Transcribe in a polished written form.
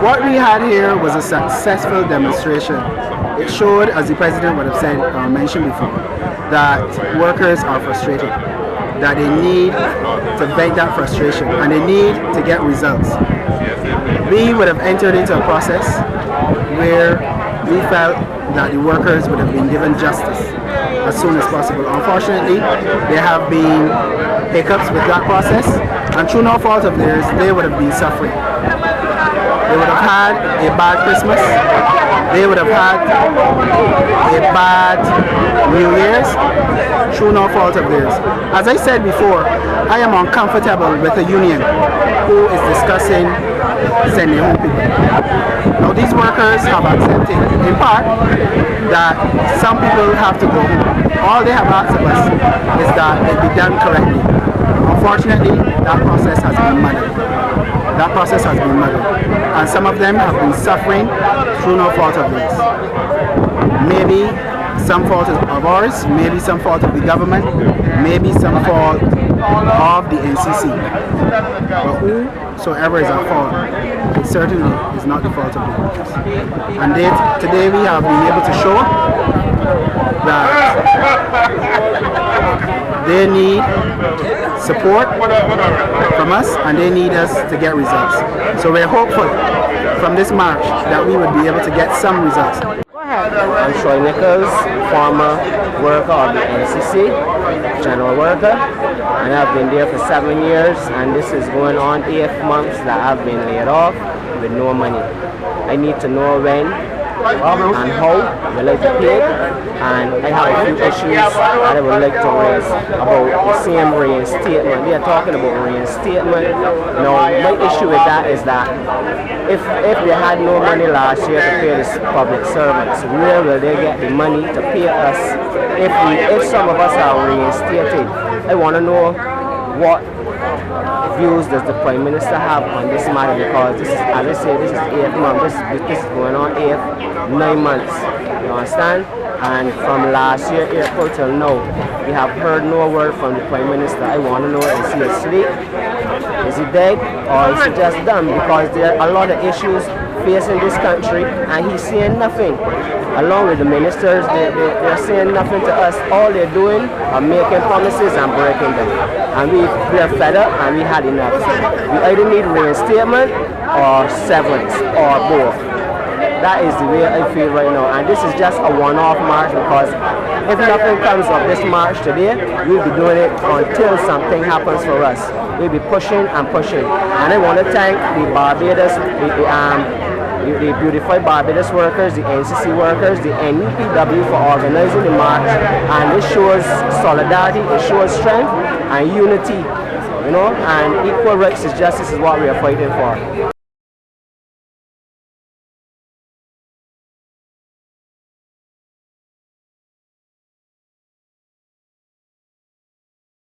What we had here was a successful demonstration. It showed, as the President would have said or mentioned before, that workers are frustrated, that they need to vent that frustration, and they need to get results. We would have entered into a process where we felt that the workers would have been given justice as soon as possible. Unfortunately, there have been hiccups with that process, and through no fault of theirs, they would have been suffering. They would have had a bad Christmas. They would have had a bad New Year's through no fault of theirs. As I said before, I am uncomfortable with a union who is discussing sending home people. Now these workers have accepted, in part, that some people have to go home. All they have asked of us is that it be done correctly. Unfortunately, that process has been muddled. That process has been muddled. And some of them have been suffering through no fault of theirs. Maybe some fault of ours, maybe some fault of the government, maybe some fault of the NCC. But whosoever is at fault, it certainly is not the fault of the workers. And today we have been able to show that they need support from us and they need us to get results. So we're hopeful from this march that we would be able to get some results. I'm Troy Nichols, former worker of the NCC, general worker, and I've been there for 7 years, and this is going on 8 months that I've been laid off with no money. I need to know when and how I would like to pay, and I have a few issues that I would like to raise about the same reinstatement. We are talking about reinstatement. Now, my issue with that is that if they had no money last year to pay the public servants, where will they get the money to pay us if some of us are reinstated? I want to know what views does the Prime Minister have on this matter, because this is, as I say, this is 8 months, this is going on 9 months, you understand? And from last year, April till now, we have heard no word from the Prime Minister. I want to know, is he asleep? Is he dead? Or is he just dumb? Because there are a lot of issues facing this country and he's saying nothing. Along with the ministers, they're saying nothing to us. All they're doing are making promises and breaking them. And we are fed up and we had enough. We either need reinstatement or severance or both. That is the way I feel right now, and this is just a one-off march, because if nothing comes of this march today, we'll be doing it until something happens for us. We'll be pushing and pushing, and I want to thank the Barbados, the Beautify Barbados workers, the NCC workers, the NUPW for organizing the march, and it shows solidarity, it shows strength and unity, you know, and equal rights and justice is what we are fighting for.